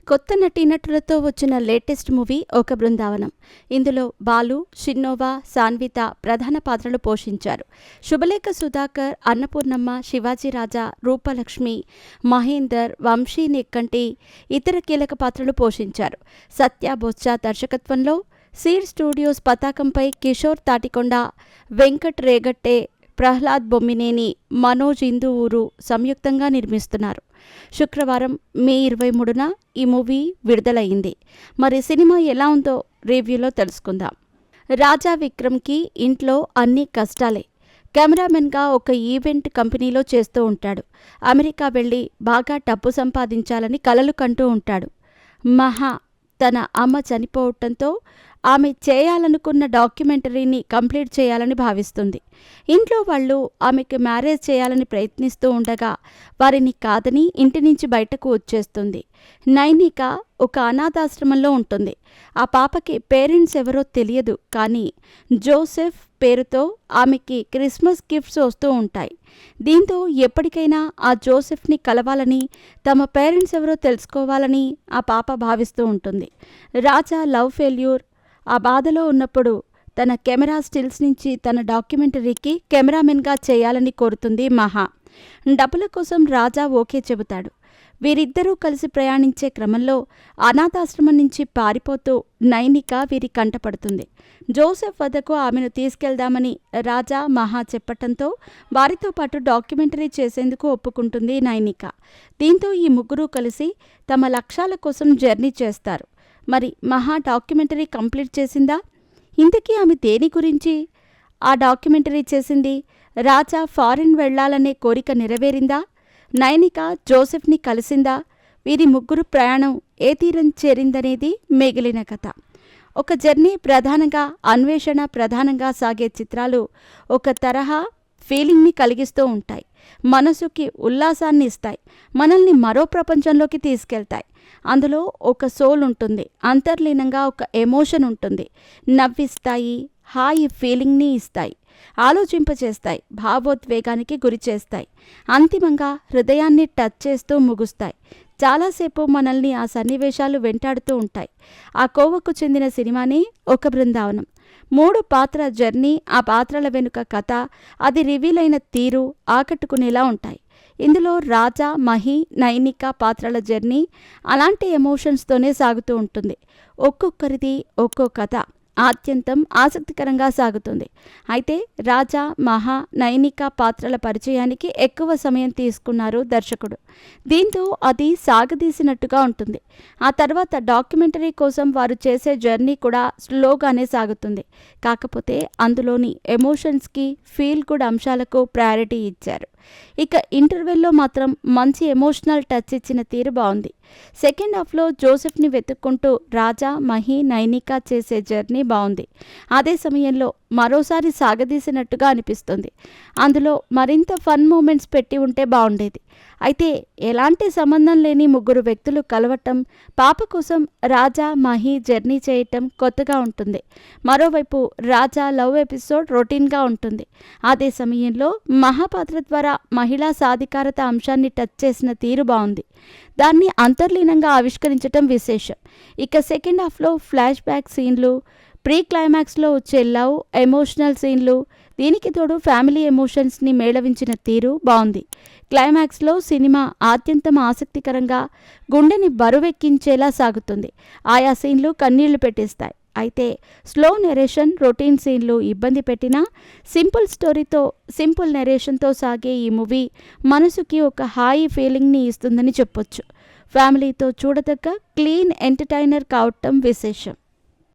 కొత్త నటీనటులతో వచ్చిన latest movie ఒక బృందావనం. ఇందులో బాలు, షిన్నోవా, సాన్విత ప్రధాన పాత్రలు పోషించారు. శుభలేఖ సుధాకర్, అన్నపూర్ణమ్మ, శివాజీ రాజా, రూపలక్ష్మి, మహేందర్, వంశీ నెక్కంటి ఇతర కీలక పాత్రలు పోషించారు. సత్య బొత్స దర్శకత్వంలో సీడ్ స్టూడియోస్ పతాకంపై కిషోర్ తాటికొండ, వెంకట్ రేగట్టే, ప్రహ్లాద్ బొమ్మినేని, మనోజ్ ఇందువూరు సంయుక్తంగా నిర్మిస్తున్నారు. శుక్రవారం మే 23న ఈ మూవీ విడుదలయ్యింది. మరి సినిమా ఎలా ఉందో రివ్యూలో తెలుసుకుందాం. రాజా విక్రమ్కి ఇంట్లో అన్ని కష్టాలే. కెమెరామెన్గా ఒక ఈవెంట్ కంపెనీలో చేస్తూ ఉంటాడు. అమెరికా వెళ్ళి బాగా డబ్బు సంపాదించాలని కలలు కంటూ ఉంటాడు. మహా తన అమ్మ చనిపోవటంతో ఆమె చేయాలనుకున్న డాక్యుమెంటరీని కంప్లీట్ చేయాలని భావిస్తుంది. ఇంట్లో వాళ్ళు ఆమెకు మ్యారేజ్ చేయాలని ప్రయత్నిస్తూ ఉండగా వారిని కాదని ఇంటి నుంచి బయటకు వచ్చేస్తుంది. నైనిక ఒక అనాథాశ్రమంలో ఉంటుంది. ఆ పాపకి పేరెంట్స్ ఎవరో తెలియదు, కానీ జోసెఫ్ పేరుతో ఆమెకి క్రిస్మస్ గిఫ్ట్స్ వస్తూ ఉంటాయి. దీంతో ఎప్పటికైనా ఆ జోసెఫ్ని కలవాలని, తమ పేరెంట్స్ ఎవరో తెలుసుకోవాలని ఆ పాప భావిస్తూ ఉంటుంది. రాజా లవ్ ఫెయిల్యూర్ ఆ బాధలో ఉన్నప్పుడు తన కెమెరా స్టిల్స్ నుంచి తన డాక్యుమెంటరీకి కెమెరామెన్గా చేయాలని కోరుతుంది మహా. డబ్బుల కోసం రాజా ఓకే చెబుతాడు. వీరిద్దరూ కలిసి ప్రయాణించే క్రమంలో అనాథాశ్రమం నుంచి పారిపోతూ నైనిక వీరి కంటపడుతుంది. జోసెఫ్ వద్దకు ఆమెను తీసుకెళ్దామని రాజా, మహా చెప్పటంతో వారితో పాటు డాక్యుమెంటరీ చేసేందుకు ఒప్పుకుంటుంది నైనిక. దీంతో ఈ ముగ్గురు కలిసి తమ లక్ష్యాల కోసం జర్నీ చేస్తారు. మరి మహా డాక్యుమెంటరీ కంప్లీట్ చేసిందా? ఇంతకీ ఆమె దేని గురించి ఆ డాక్యుమెంటరీ చేసింది? రాజా ఫారిన్ వెళ్లాలనే కోరిక నెరవేరిందా? నైనిక జోసెఫ్ని కలిసిందా? వీరి ముగ్గురు ప్రయాణం ఏ తీరం చేరిందనేది మిగిలిన కథ. ఒక జర్నీ ప్రధానంగా అన్వేషణ ప్రధానంగా సాగే చిత్రాలు ఒక తరహా ఫీలింగ్ని కలిగిస్తూ ఉంటాయి. మనసుకి ఉల్లాసాన్ని ఇస్తాయి. మనల్ని మరో ప్రపంచంలోకి తీసుకెళ్తాయి. అందులో ఒక సోల్ ఉంటుంది. అంతర్లీనంగా ఒక ఎమోషన్ ఉంటుంది. నవ్విస్తాయి, హాయి ఫీలింగ్ని ఇస్తాయి, ఆలోచింపచేస్తాయి, భావోద్వేగానికి గురి చేస్తాయి, అంతిమంగా హృదయాన్ని టచ్ చేస్తూ ముగుస్తాయి. చాలాసేపు మనల్ని ఆ సన్నివేశాలు వెంటాడుతూ ఉంటాయి. ఆ కోవకు చెందిన సినిమాని ఒక బృందావనం. 3 పాత్ర జర్నీ, ఆ పాత్రల వెనుక కథ, అది రివీల్ అయిన తీరు ఆకట్టుకునేలా ఉంటాయి. ఇందులో రాజా, మహి, నైనిక పాత్రల జర్నీ అలాంటి ఎమోషన్స్తోనే సాగుతూ ఉంటుంది. ఒక్కొక్కరిది ఒక్కో కథ ఆద్యంతం ఆసక్తికరంగా సాగుతుంది. అయితే రాజా, మహా, నైనిక పాత్రల పరిచయానికి ఎక్కువ సమయం తీసుకున్నారు దర్శకుడు. దీంతో అది సాగదీసినట్టుగా ఉంటుంది. ఆ తర్వాత డాక్యుమెంటరీ కోసం వారు చేసే జర్నీ కూడా స్లోగానే సాగుతుంది. కాకపోతే అందులోని ఎమోషన్స్కి, ఫీల్ గుడ్ అంశాలకు ప్రయారిటీ ఇచ్చారు. ఇక ఇంటర్వెల్లో మాత్రం మంచి ఎమోషనల్ టచ్ ఇచ్చిన తీరు బాగుంది. సెకండ్ హాఫ్లో జోసెఫ్ని వెతుక్కుంటూ రాజా, మహి, నైనిక చేసే జర్నీ బాగుంది. అదే సమయంలో మరోసారి సాగదీసినట్టుగా అనిపిస్తుంది. అందులో మరింత ఫన్ మూమెంట్స్ పెట్టి ఉంటే బాగుండేది. అయితే ఎలాంటి సంబంధం లేని ముగ్గురు వ్యక్తులు కలవటం, పాప కోసం రాజా, మహి జర్నీ చేయటం కొత్తగా ఉంటుంది. మరోవైపు రాజా లవ్ ఎపిసోడ్ రొటీన్గా ఉంటుంది. అదే సమయంలో మహాపాత్ర ద్వారా మహిళా సాధికారత అంశాన్ని టచ్ చేసిన తీరు బాగుంది. దాన్ని అంతర్లీనంగా ఆవిష్కరించటం విశేషం. ఇక సెకండ్ హాఫ్లో ఫ్లాష్ బ్యాక్ సీన్లు, ప్రీ క్లైమాక్స్లో వచ్చే లవ్ ఎమోషనల్ సీన్లు, దీనికి తోడు ఫ్యామిలీ ఎమోషన్స్ని మేళవించిన తీరు బాగుంది. క్లైమాక్స్లో సినిమా ఆద్యంతం ఆసక్తికరంగా, గుండెని బరువెక్కించేలా సాగుతుంది. ఆయా సీన్లు కన్నీళ్లు పెట్టేస్తాయి. అయితే స్లో నెరేషన్, రొటీన్ సీన్లు ఇబ్బంది పెట్టినా సింపుల్ స్టోరీతో, సింపుల్ నెరేషన్తో సాగే ఈ మూవీ మనసుకి ఒక హాయి ఫీలింగ్ని ఇస్తుందని చెప్పొచ్చు. ఫ్యామిలీతో చూడదగ్గ క్లీన్ ఎంటర్టైనర్ కావటం విశేషం.